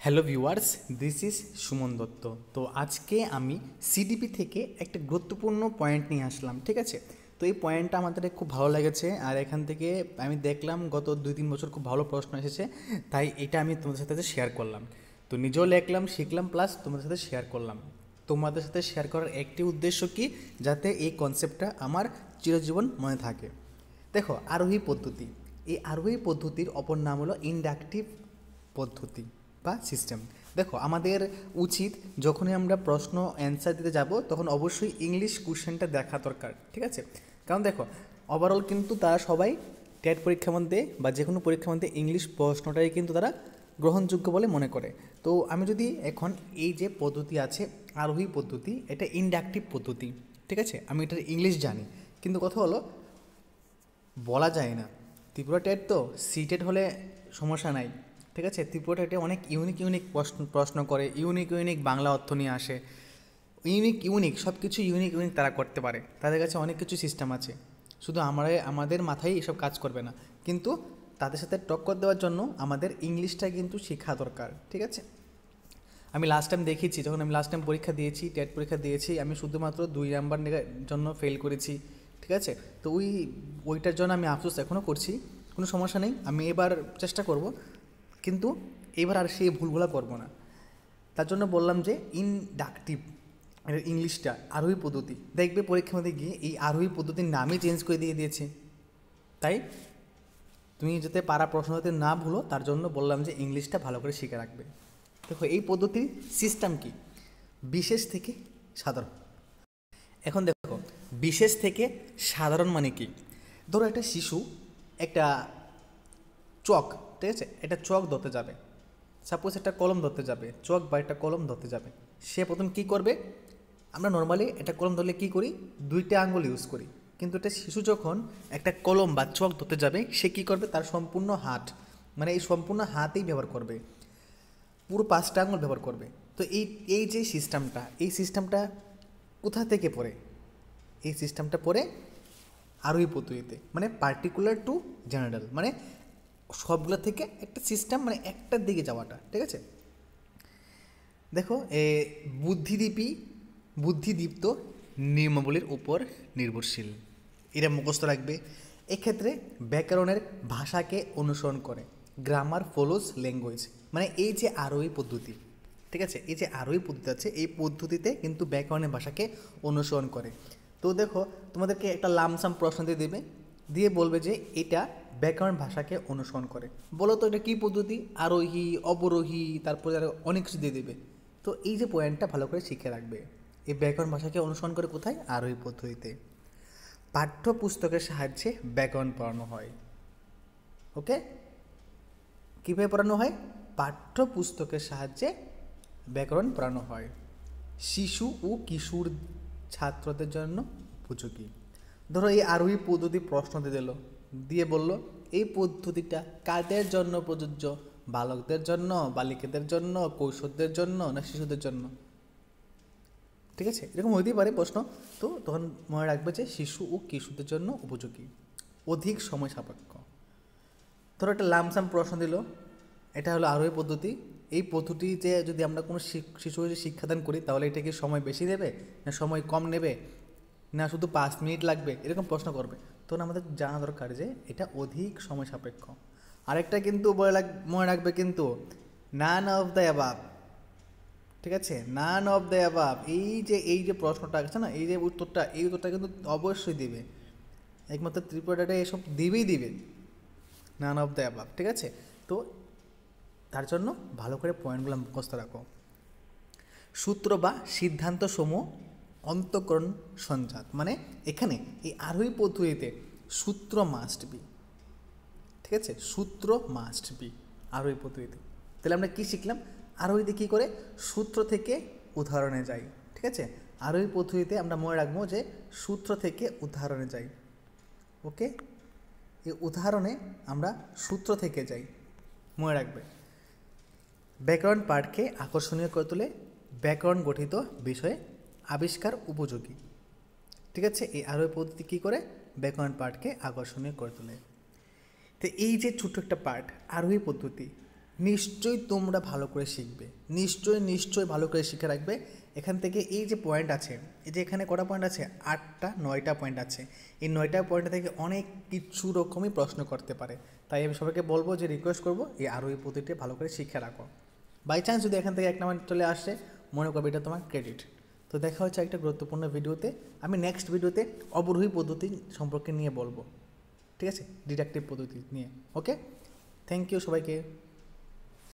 Hello viewers, this is Suman Dutta. তো আজকে আমি সিডিপি থেকে একটা গুরুত্বপূর্ণ পয়েন্ট নিয়ে আসলাম, ঠিক আছে। তো এই পয়েন্টটা আমাদের খুব ভালো লেগেছে, আর এখান থেকে আমি দেখলাম গত 2-3 বছর খুব ভালো প্রশ্ন এসেছে, তাই এটা আমি তোমাদের সাথে শেয়ার করলাম। তো নিজেও লিখলাম, শিখলাম, প্লাস তোমাদের সাথে শেয়ার করলাম। তোমাদের সাথে শেয়ার করার একটি উদ্দেশ্য কি, যাতে এই কনসেপ্টটা আমার চিরজীবন মনে থাকে। দেখো, আরোহী পদ্ধতি, এই আরোহী পদ্ধতির অপর নাম হলো ইন্ডাকটিভ পদ্ধতি বা সিস্টেম। দেখো, আমাদের উচিত যখনই আমরা প্রশ্ন অ্যান্সার দিতে যাব তখন অবশ্যই ইংলিশ কোশ্চেনটা দেখা দরকার, ঠিক আছে। কারণ দেখো, ওভারঅল কিন্তু তারা সবাই টেট পরীক্ষার মধ্যে বা যে কোনো পরীক্ষার মধ্যে ইংলিশ প্রশ্নটাই কিন্তু তারা গ্রহণযোগ্য বলে মনে করে। তো আমি যদি এখন এই যে পদ্ধতি আছে আরোহী পদ্ধতি, এটা ইন্ডাকটিভ পদ্ধতি, ঠিক আছে। আমি এটার ইংলিশ জানি, কিন্তু কথা হলো বলা যায় না। ত্রিপুরা টেট তো, সি টেট হলে সমস্যা নাই, ঠিক আছে। ত্রিপুরা টেটে অনেক ইউনিক প্রশ্ন করে, ইউনিক বাংলা অর্থ নিয়ে আসে, ইউনিক সব কিছু ইউনিক তারা করতে পারে। তাদের কাছে অনেক কিছু সিস্টেম আছে, শুধু আমাদের মাথায় এসব কাজ করবে না। কিন্তু তাদের সাথে টক্কর দেওয়ার জন্য আমাদের ইংলিশটা কিন্তু শেখা দরকার, ঠিক আছে। আমি লাস্ট টাইম দেখেছি, যখন আমি লাস্ট টাইম পরীক্ষা দিয়েছি, টেট পরীক্ষা দিয়েছি, আমি শুধুমাত্র 2 নাম্বার জন্য ফেল করেছি, ঠিক আছে। তো ওইটার জন্য আমি আফসোস এখনও করছি। কোনো সমস্যা নেই, আমি এবার চেষ্টা করব, কিন্তু এবার আর সেই ভুলগুলো করবো না। তার জন্য বললাম যে ইনডাকটিভ ইংলিশটা আরোহী পদ্ধতি, দেখবে পরীক্ষার মধ্যে গিয়ে এই আরোহী পদ্ধতির নামই চেঞ্জ করে দিয়েছে। তাই তুমি যাতে পারা প্রশ্ন হতে না ভুলো, তার জন্য বললাম যে ইংলিশটা ভালো করে শিখে রাখবে। দেখো, এই পদ্ধতির সিস্টেম কি, বিশেষ থেকে সাধারণ। এখন দেখো, বিশেষ থেকে সাধারণ মানে কি। ধরো একটা শিশু একটা চক, ঠিক আছে, একটা চক ধরতে যাবে, সাপোজ একটা কলম ধরতে যাবে, চক বা একটা কলম ধরতে যাবে। সে প্রথম কী করবে, আমরা নর্মালি একটা কলম ধরলে কী করি, 2টা আঙ্গুল ইউজ করি। কিন্তু একটা শিশু যখন একটা কলম বা চক ধরতে যাবে, সে কী করবে, তার সম্পূর্ণ হাত, মানে এই সম্পূর্ণ হাতেই ব্যবহার করবে, পুরো 5টা আঙুল ব্যবহার করবে। তো এই যে সিস্টেমটা, এই সিস্টেমটা কোথা থেকে পড়ে, এই সিস্টেমটা পড়ে আরোহী পদ্ধতিতে, মানে পার্টিকুলার টু জেনারেল, মানে সবগুলো থেকে একটা সিস্টেম, মানে একটার দিকে যাওয়াটা, ঠিক আছে। দেখো, বুদ্ধিদীপ্ত নিয়মাবলীর উপর নির্ভরশীল, এটা মুখস্থ রাখবে। এক্ষেত্রে ব্যাকরণের ভাষাকে অনুসরণ করে, গ্রামার ফলোজ ল্যাঙ্গুয়েজ, মানে এই যে আরোহী পদ্ধতি, ঠিক আছে, এই যে আরোহী পদ্ধতি আছে, এই পদ্ধতিতে কিন্তু ব্যাকরণের ভাষাকে অনুসরণ করে। তো দেখো, তোমাদেরকে একটা লামসাম প্রশ্ন দেবে, দিয়ে বলবে যে এটা ব্যাকরণ ভাষাকে অনুসরণ করে। বলো তো এটা কী পদ্ধতি, আরোহী, অবরোহী, তারপরে আরও অনেক কিছু দিয়ে দেবে। তো এই যে পয়েন্টটা ভালো করে শিখে রাখবে, এই ব্যাকরণ ভাষাকে অনুসরণ করে কোথায়, আরোহী পদ্ধতিতে। পাঠ্যপুস্তকের সাহায্যে ব্যাকরণ পড়ানো হয়। ওকে, কীভাবে পড়ানো হয়, পাঠ্যপুস্তকের সাহায্যে ব্যাকরণ পড়ানো হয়। শিশু ও কিশোর ছাত্রদের জন্য উপযোগী। ধরো, এই আরোহী পদ্ধতি প্রশ্ন দিয়ে বলল এই পদ্ধতিটা কাদের জন্য প্রযোজ্য, বালকদের জন্য, বালিকাদের জন্য, কৈশোরদের জন্য, না শিশুদের জন্য, ঠিক আছে। এরকম হইতেই পারে প্রশ্ন। তো তখন মনে রাখবে যে শিশু ও কিশোরদের জন্য উপযোগী, অধিক সময় সাপেক্ষ। ধরো একটা লামসাম প্রশ্ন দিল, এটা হলো আরোহী পদ্ধতি, এই পদ্ধতিতে যদি আমরা কোনো শিশুকে শিক্ষাদান করি, তাহলে এটা কি সময় বেশি দেবে, না সময় কম নেবে, না শুধু 5 মিনিট লাগবে, এরকম প্রশ্ন করবে। তখন আমাদের জানা দরকার যে এটা অধিক সময় সাপেক্ষ। আরেকটা কিন্তু মনে রাখবে কিন্তু, নান অফ দ্য অ্যাবাভ, ঠিক আছে, নান অফ দ্য অ্যাবাভ, এই যে প্রশ্নটা আছে না, এই যে উত্তরটা কিন্তু অবশ্যই দিবে, একমাত্র ত্রিপুরাটা এসব দিবে, নান অফ দ্য অ্যাবাভ, ঠিক আছে। তো তার জন্য ভালো করে পয়েন্টগুলো মুখস্থ রাখো। সূত্র বা সিদ্ধান্ত সমূহ অন্তঃকরণ সঞ্জাত, মানে এখানে এই আরোহী পদ্ধতিতে সূত্র মাস্ট বি, ঠিক আছে, সূত্র মাস্ট বি আরোহী পদ্ধতিতে। তাহলে আমরা কি শিখলাম, আরোহীতে কী করে, সূত্র থেকে উদাহরণে যাই, ঠিক আছে। আরোহী পদ্ধতিতে আমরা মনে রাখবো যে সূত্র থেকে উদাহরণে যাই। ওকে, এই উদাহরণে আমরা সূত্র থেকে যাই, মনে রাখবে। ব্যাকরণ পাঠকে আকর্ষণীয় করে তোলে, ব্যাকরণ গঠিত বিষয়ে আবিষ্কার উপযোগী, ঠিক আছে। এই আরোহী পদ্ধতি কী করে, ব্যাকরণ পাঠকে আকর্ষণীয় করে তোলে। তো এই যে ছোট্ট একটা পাঠ আরোহী পদ্ধতি, নিশ্চয়ই তোমরা ভালো করে শিখবে, নিশ্চয়ই ভালো করে শিখে রাখবে। এখান থেকে এই যে পয়েন্ট আছে, এই যে এখানে কটা পয়েন্ট আছে, 8টা 9টা পয়েন্ট আছে। এই 9টা পয়েন্ট থেকে অনেক কিছু রকমই প্রশ্ন করতে পারে। তাই আমি সবাইকে বলবো, যে রিকোয়েস্ট করবো, এই পদ্ধতিটি ভালো করে শিখে রাখো। বাই চান্স যদি এখান থেকে 1 নাম্বার চলে আসে, মনে করবে এটা তোমার ক্রেডিট। তো দেখা হচ্ছে একটা গুরুত্বপূর্ণ ভিডিওতে। আমি নেক্সট ভিডিওতে অবরোহী পদ্ধতি সম্পর্কে নিয়ে বলবো, ঠিক আছে, ডিডাকটিভ পদ্ধতি নিয়ে। ওকে, থ্যাংক ইউ সবাইকে।